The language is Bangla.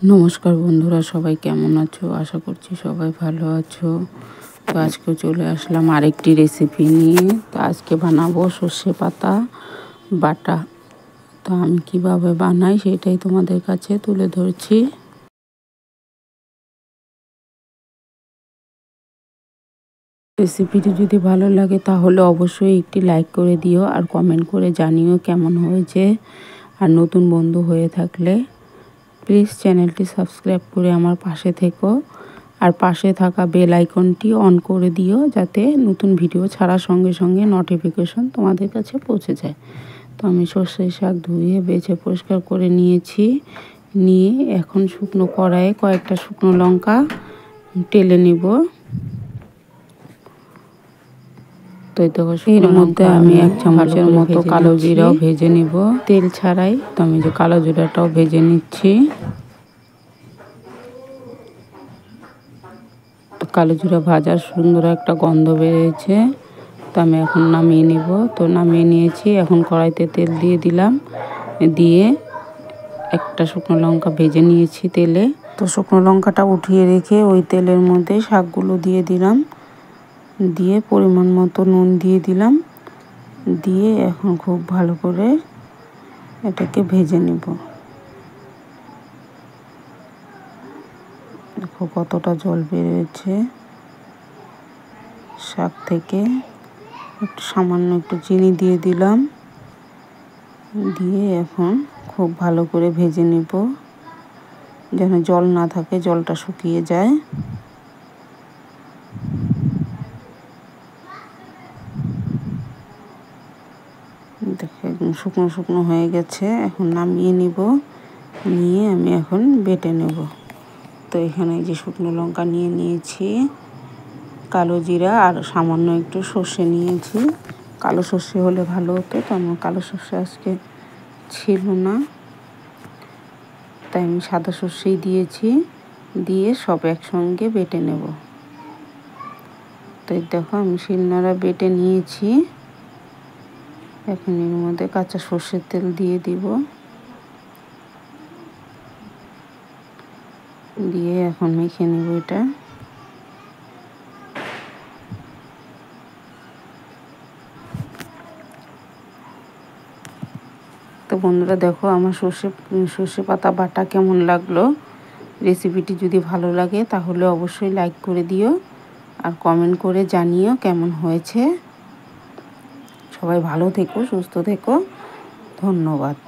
নমস্কার বন্ধুরা, সবাই কেমন আছো? আশা করছি সবাই ভালো আছো। তো আজকে চলে আসলাম আরেকটি রেসিপি নিয়ে। তো আজকে বানাবো সর্ষে পাতা বাটা। তো আমি কিভাবে বানাই সেটাই তোমাদের কাছে তুলে ধরছি। রেসিপিটি যদি ভালো লাগে তাহলে অবশ্যই একটি লাইক করে দিও আর কমেন্ট করে জানিও কেমন হয়েছে। আর নতুন বন্ধু হয়ে থাকলে প্লিজ চ্যানেলটি সাবস্ক্রাইব করে আমার পাশে থেকো আর পাশে থাকা বেল আইকনটি অন করে দিও, যাতে নতুন ভিডিও ছাড়ার সঙ্গে সঙ্গে নোটিফিকেশন তোমাদের কাছে পৌঁছে যায়। তো আমি সর্ষে শাক ধুয়ে বেছে পরিষ্কার করে নিয়ে এখন শুকনো কড়াইয়ে কয়েকটা শুকনো লঙ্কা টেলে নিব। তো এর মধ্যে আমি 1 চামচের মতো কালো জিরাও ভেজে নিব তেল ছাড়াই। তো আমি যে কালো জিরাটাও ভেজে নিচ্ছি। তো কালো জিরা ভাজার সুন্দর একটা গন্ধ বেরিয়েছে। তো আমি এখন নামিয়ে নিব। তো নামিয়ে নিয়েছি। এখন কড়াইতে তেল দিয়ে দিলাম, দিয়ে একটা শুকনো লঙ্কা ভেজে নিয়েছি তেলে। তো শুকনো লঙ্কাটা উঠিয়ে রেখে ওই তেলের মধ্যে শাকগুলো দিয়ে দিলাম, দিয়ে পরিমাণ মতো নুন দিয়ে দিলাম, দিয়ে এখন খুব ভালো করে এটাকে ভেজে নেব। দেখো কতটা জল বেরিয়েছে শাক থেকে। সামান্য একটু চিনি দিয়ে দিলাম, দিয়ে এখন খুব ভালো করে ভেজে নেব, যেন জল না থাকে, জলটা শুকিয়ে যায়। দেখো একদম শুকনো শুকনো হয়ে গেছে। এখন নামিয়ে নিব, নিয়ে আমি এখন বেটে নেব। তো এখানে যে শুকনো লঙ্কা নিয়েছি, কালো জিরা আর সামান্য একটু সর্ষে নিয়েছি। কালো সর্ষে হলে ভালো হতো, তো আমার কালো সর্ষে আজকে ছিল না, তাই আমি সাদা সর্ষেই দিয়েছি। দিয়ে সব একসঙ্গে বেটে নেব। তো দেখো আমি শিলনোড়া বেটে নিয়েছি। এখন এর মধ্যে কাঁচা সর্ষের তেল দিয়ে দিব, দিয়ে এখন মেখে নেব এটা। তো বন্ধুরা দেখো আমার সর্ষে পাতা বাটা কেমন লাগলো। রেসিপিটি যদি ভালো লাগে তাহলে অবশ্যই লাইক করে দিও আর কমেন্ট করে জানিও কেমন হয়েছে। সবাই ভালো থেকো, সুস্থ থেকো। ধন্যবাদ।